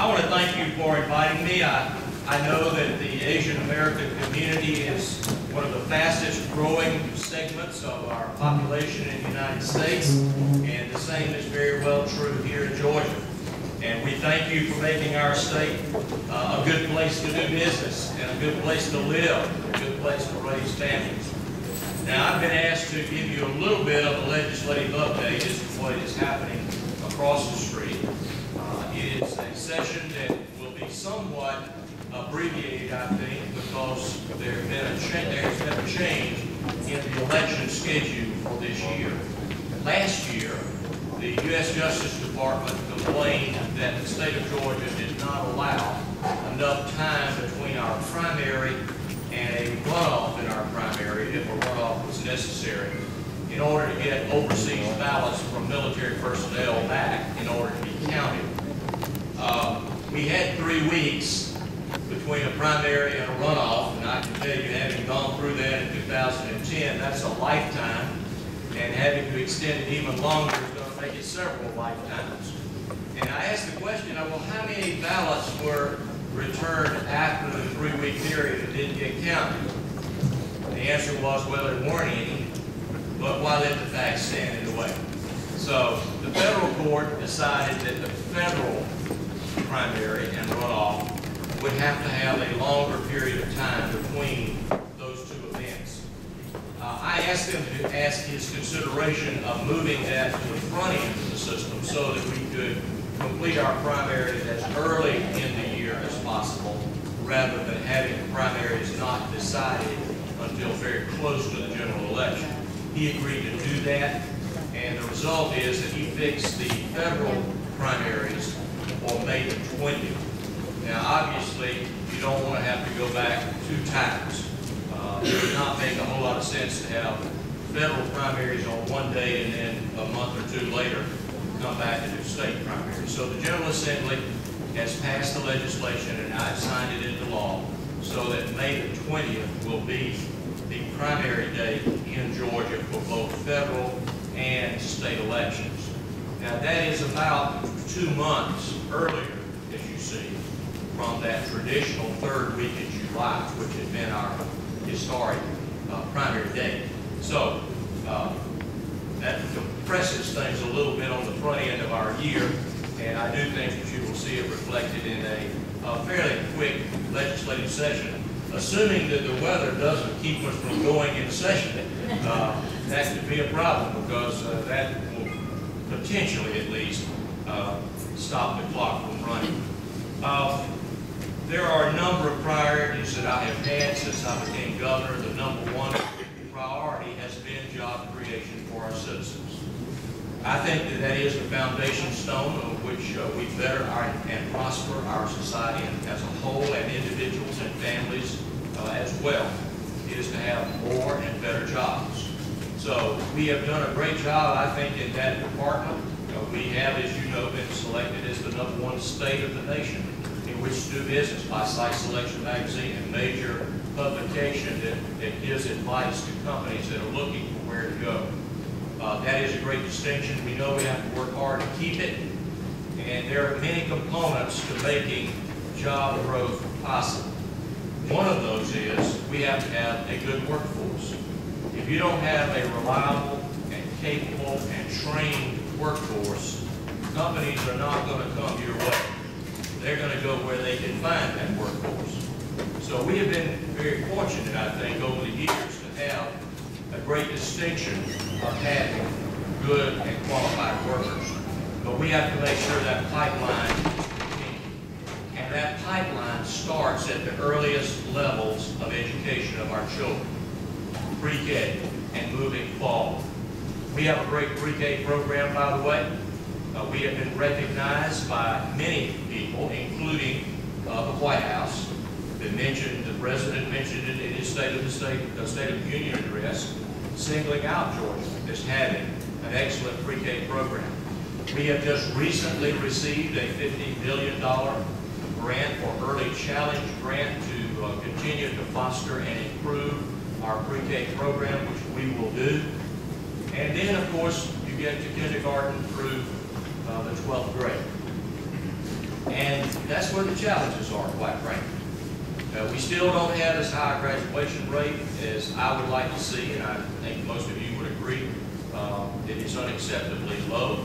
I want to thank you for inviting me. I know that the Asian American community is one of the fastest growing segments of our population in the United States, and the same is very well true here in Georgia. And we thank you for making our state a good place to do business, and a good place to live, and a good place to raise families. Now, I've been asked to give you a little bit of a legislative update as to what is happening across the street. It is a session that will be somewhat abbreviated, I think, because there has been a change in the election schedule for this year. Last year, the U.S. Justice Department complained that the state of Georgia did not allow enough time between our primary and a runoff in our primary, if a runoff was necessary, in order to get overseas ballots from military personnel back in order to be counted. We had 3 weeks between a primary and a runoff, and I can tell you, having gone through that in 2010, that's a lifetime, and having to extend it even longer is going to make it several lifetimes. And I asked the question, well, how many ballots were returned after the 3-week period that didn't get counted? The answer was, well, there weren't any, but why let the facts stand in the way? So the federal court decided that the federal primary and runoff would have to have a longer period of time between those two events. I asked them to ask his consideration of moving that to the front end of the system so that we could complete our primaries as early in the year as possible, rather than having the primaries not decided until very close to the general election. He agreed to do that, and the result is that he fixed the federal primaries for May the 20th. Now, obviously, you don't want to have to go back 2 times. It would not make a whole lot of sense to have federal primaries on one day and then a month or 2 later come back and do state primaries. So the General Assembly has passed the legislation, and I've signed it into law, so that May the 20th will be the primary date in Georgia for both federal and state elections. Now, that is about 2 months earlier, as you see, from that traditional 3rd week in July, which had been our historic primary date. So that compresses things a little bit on the front end of our year, and I do think that you will see it reflected in a fairly quick legislative session, assuming that the weather doesn't keep us from going into session. That could be a problem, because that will potentially, at least, stop the clock from running. There are a number of priorities that I have had since I became governor. The #1 priority has been job creation for our citizens. I think that that is the foundation stone on which we better and prosper our society as a whole, and individuals and families as well, is to have more and better jobs. So we have done a great job, I think, in that department. We have, as you know, been selected as the #1 state of the nation in which to do business by Site Selection Magazine, a major publication that gives advice to companies that are looking for where to go. That is a great distinction. We know we have to work hard to keep it, and there are many components to making job growth possible. One of those is we have to have a good workforce. If you don't have a reliable and capable and trained workforce, companies are not going to come your way. They're going to go where they can find that workforce. So we have been very fortunate, I think, over the years to have a great distinction of having good and qualified workers. But we have to make sure that pipeline is continued. And that pipeline starts at the earliest levels of education of our children, pre-K and moving forward. We have a great pre-K program, by the way. We have been recognized by many people, including the White House. The President mentioned it in his State of the Union address, singling out Georgia as having an excellent pre-K program. We have just recently received a $50 billion grant for Early Challenge grant to continue to foster and improve our pre-K program, which we will do. And then, of course, you get to kindergarten through the 12th grade. And that's where the challenges are, quite frankly. We still don't have as high a graduation rate as I would like to see, and I think most of you would agree. It is unacceptably low.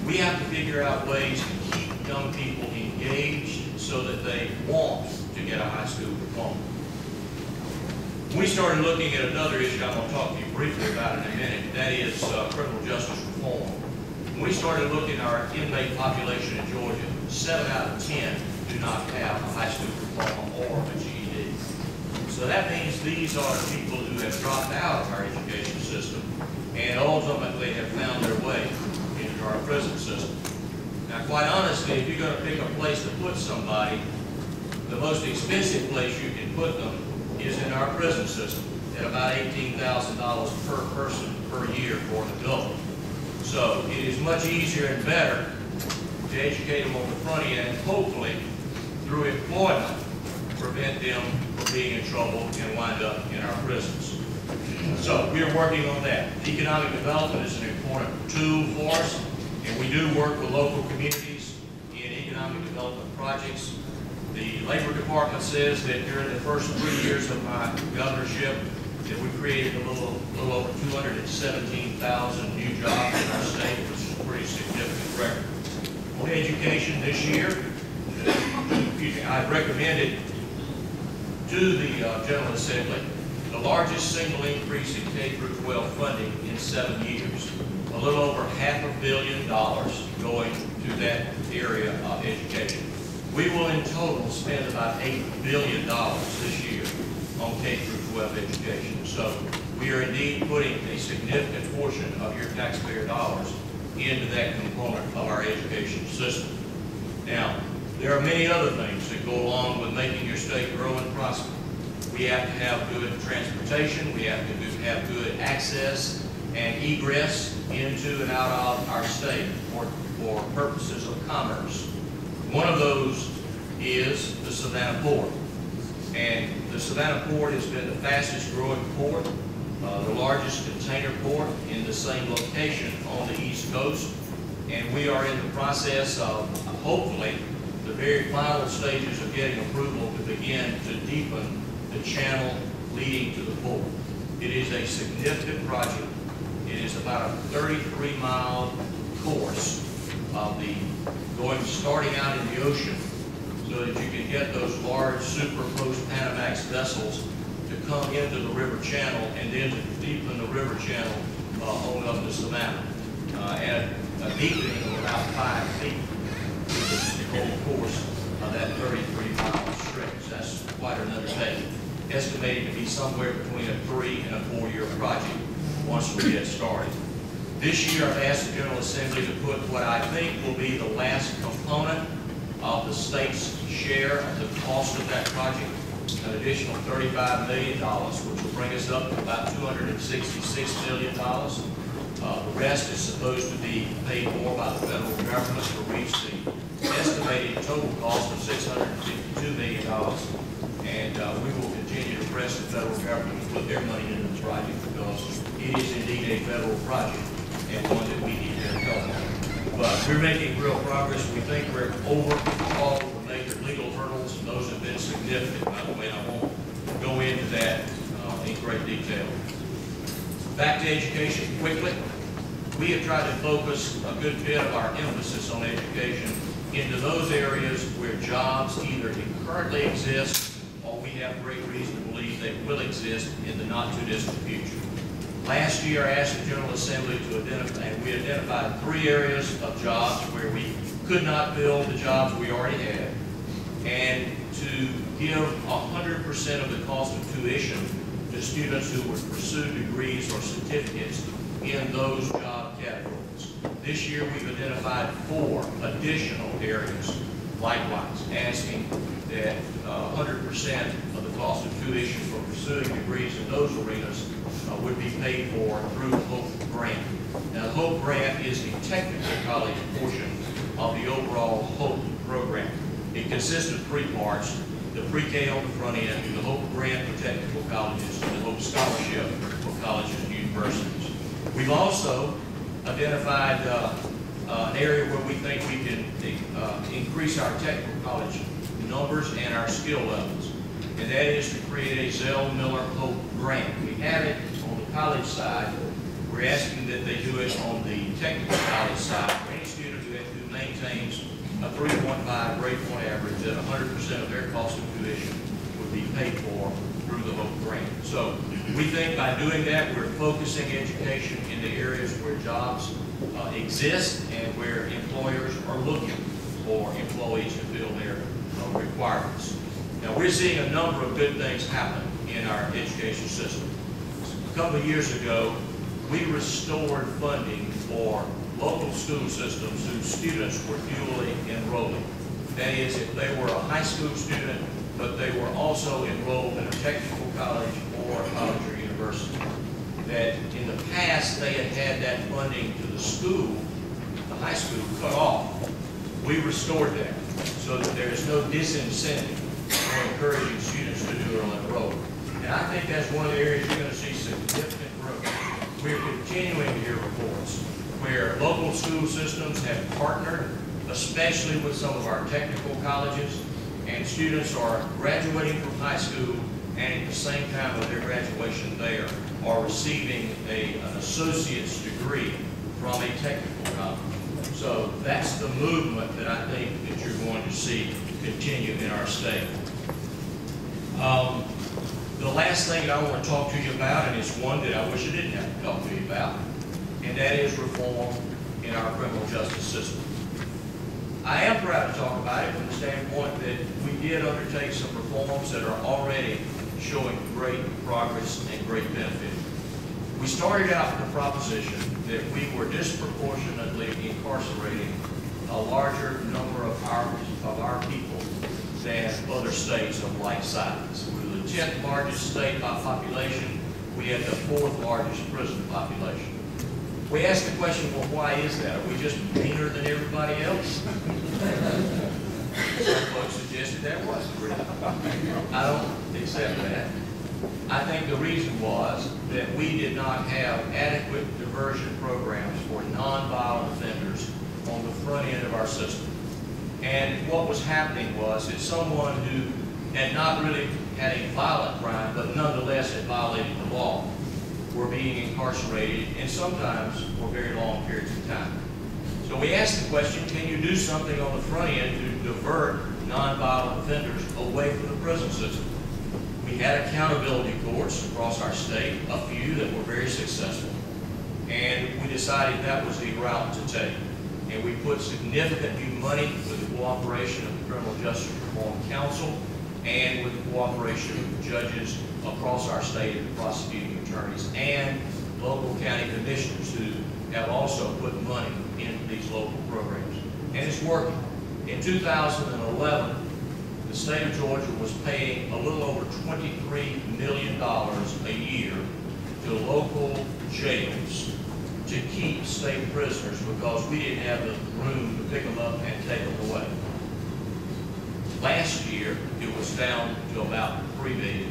We have to figure out ways to keep young people engaged so that they want to get a high school diploma. We started looking at another issue I'm going to talk to you briefly about in a minute. That is criminal justice reform. When we started looking at our inmate population in Georgia, 7 out of 10 do not have a high school diploma or a GED. So that means these are people who have dropped out of our education system and ultimately have found their way into our prison system. Now, quite honestly, if you're going to pick a place to put somebody, the most expensive place you can put them is in our prison system at about $18,000 per person per year for an adult. So it is much easier and better to educate them on the front end and hopefully through employment prevent them from being in trouble and wind up in our prisons. So we are working on that. Economic development is an important tool for us, and we do work with local communities in economic development projects. The Labor Department says that during the first 3 years of my governorship that we created a little over 217,000 new jobs in our state, which is a pretty significant record. On education this year, I've recommended to the General Assembly the largest single increase in K-12 funding in 7 years, a little over $500 million going to that area of education. We will in total spend about $8 billion this year on K-12 education. So we are indeed putting a significant portion of your taxpayer dollars into that component of our education system. Now, there are many other things that go along with making your state grow and prosper. We have to have good transportation. We have to have good access and egress into and out of our state for purposes of commerce. One of those is the Savannah Port. And the Savannah Port has been the fastest growing port, the largest container port in the same location on the East Coast. And we are in the process of, hopefully, the very final stages of getting approval to begin to deepen the channel leading to the port. It is a significant project. It is about a 33-mile course of starting out in the ocean so that you can get those large super post-Panamax vessels to come into the river channel and then to deepen the river channel on up to Savannah at a deepening of about 5 feet through the whole course of that 33-mile stretch. That's quite an undertaking. Estimated to be somewhere between a 3- and a 4-year project once we get started. This year, I've asked the General Assembly to put what I think will be the last component of the state's share of the cost of that project, an additional $35 million, which will bring us up to about $266 million. The rest is supposed to be paid for by the federal government to reach the estimated total cost of $652 million. And we will continue to press the federal government to put their money into the project because it is indeed a federal project and one that we need their help on. But we're making real progress. We think we're over all the major legal hurdles, and those have been significant, by the way. I won't go into that in great detail. Back to education quickly. We have tried to focus a good bit of our emphasis on education into those areas where jobs either currently exist or we have great reason to believe they will exist in the not-too-distant future. Last year, I asked the General Assembly to identify, and we identified 3 areas of jobs where we could not fill the jobs we already had, and to give 100% of the cost of tuition to students who would pursue degrees or certificates in those job categories. This year, we've identified 4 additional areas, likewise, asking that 100% of the cost of tuition for pursuing degrees in those arenas would be paid for through the HOPE grant. Now, the HOPE grant is the technical college portion of the overall HOPE program. It consists of 3 parts: the pre-K on the front end, the HOPE grant for technical colleges, and the HOPE scholarship for colleges and universities. We've also identified an area where we think we can increase our technical college numbers and our skill levels, and that is to create a Zell Miller Hope grant. We have it on the college side. We're asking that they do it on the technical college side for any student who maintains a 3.5 grade point average, that 100% of their cost of tuition would be paid for through the Hope grant. So we think by doing that, we're focusing education in the areas where jobs exist and where employers are looking for employees to fill their requirements. Now, we're seeing a number of good things happen in our education system. A couple of years ago, we restored funding for local school systems whose students were dually enrolling. That is, if they were a high school student, but they were also enrolled in a technical college or a college or university. That in the past, they had had that funding to the school, the high school, cut off. We restored that so that there is no disincentive for encouraging students to dual enroll. And I think that's one of the areas you're going to see significant growth. We're continuing to hear reports where local school systems have partnered, especially with some of our technical colleges, and students are graduating from high school, and at the same time of their graduation there are receiving an associate's degree from a technical college. So that's the movement that I think that you're going to see continue in our state. The last thing that I want to talk to you about, and it's one that I wish I didn't have to talk to you about, and that is reform in our criminal justice system. I am proud to talk about it from the standpoint that we did undertake some reforms that are already showing great progress and great benefit. We started out with the proposition that we were disproportionately incarcerating a larger number of our people than other states of like size. We were the 10th largest state by population. We had the 4th largest prison population. We asked the question, well, why is that? Are we just meaner than everybody else? Some folks suggested that was the reason. I don't accept that. I think the reason was that we did not have adequate diversion programs for nonviolent offenders on the front end of our system. And what was happening was that someone who had not really had a violent crime, but nonetheless had violated the law, were being incarcerated, and sometimes for very long periods of time. So we asked the question, can you do something on the front end to divert nonviolent offenders away from the prison system? We had accountability courts across our state, a few that were very successful, and we decided that was the route to take. And we put significant new money with the cooperation of the Criminal Justice Reform Council and with the cooperation of the judges across our state and the prosecuting attorneys and local county commissioners who have also put money into these local programs. And it's working. In 2011, the state of Georgia was paying a little over $23 million a year to local jails to keep state prisoners because we didn't have the room to pick them up and take them away. Last year, it was down to about $3 million.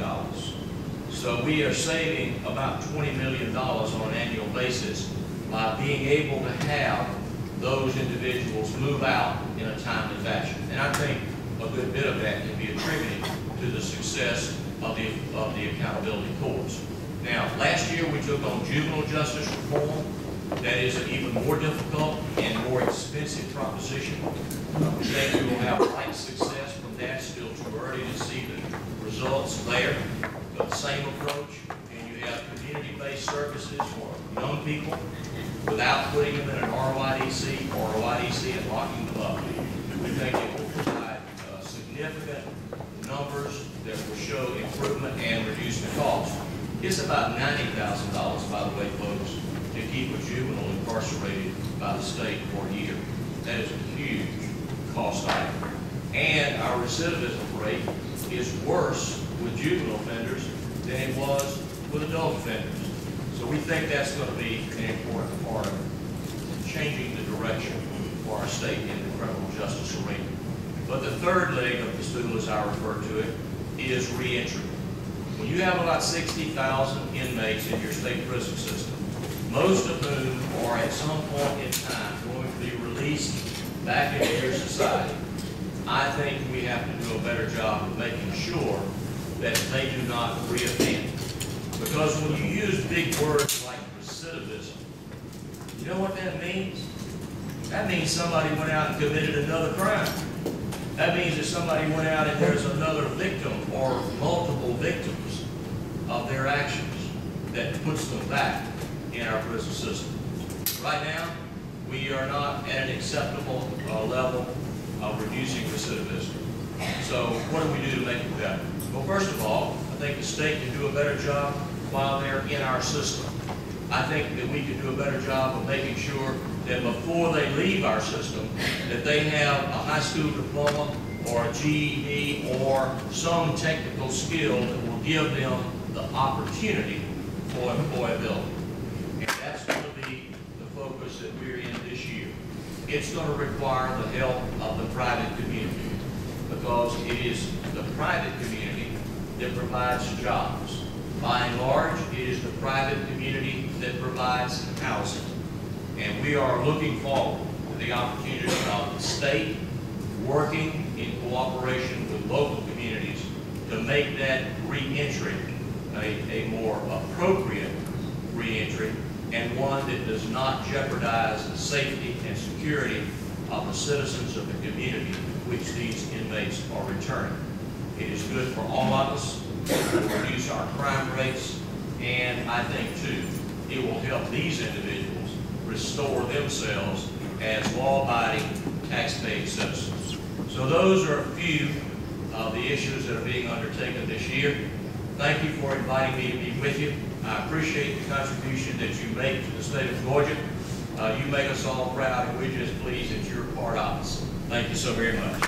So we are saving about $20 million on an annual basis by being able to have those individuals move out in a timely fashion. And I think a good bit of that can be attributed to the success of the accountability courts. Now, last year we took on juvenile justice reform. That is an even more difficult and more expensive proposition. We think we will have light success from that. Still too early to see the results there. But same approach, and you have community-based services for young people without putting them in an RYDC or a YDC and locking them up. We think it will provide significant numbers that will show improvement and reduce the cost. It's about $90,000, by the way, folks, to keep a juvenile incarcerated by the state for a year. That is a huge cost item. And our recidivism rate is worse with juvenile offenders than it was with adult offenders. So we think that's going to be an important part of changing the direction for our state in the criminal justice arena. But the third leg of the stool, as I refer to it, is reentry. When you have about 60,000 inmates in your state prison system, most of whom are at some point in time going to be released released back into your society, I think we have to do a better job of making sure that they do not reoffend. Because when you use big words like recidivism, you know what that means? That means somebody went out and committed another crime. That means that somebody went out and there's another victim or multiple victims of their actions that puts them back in our prison system. Right now, we are not at an acceptable level of reducing recidivism. So what do we do to make it better? Well, first of all, I think the state can do a better job while they're in our system. I think that we can do a better job of making sure that before they leave our system, that they have a high school diploma or a GED or some technical skill that will give them the opportunity for employability. And that's going to be the focus that we're in this year. It's going to require the help of the private community, because it is the private community that provides jobs. By and large, it is the private community that provides housing. And we are looking forward to the opportunity of the state working in cooperation with local communities to make that re-entry a more appropriate re-entry, and one that does not jeopardize the safety and security of the citizens of the community to which these inmates are returning. It is good for all of us to reduce our crime rates, and I think, too, it will help these individuals restore themselves as law-abiding, tax-paying citizens. So those are a few of the issues that are being undertaken this year. Thank you for inviting me to be with you. I appreciate the contribution that you make to the state of Georgia. You make us all proud, and we're just pleased that you're part of us. Thank you so very much.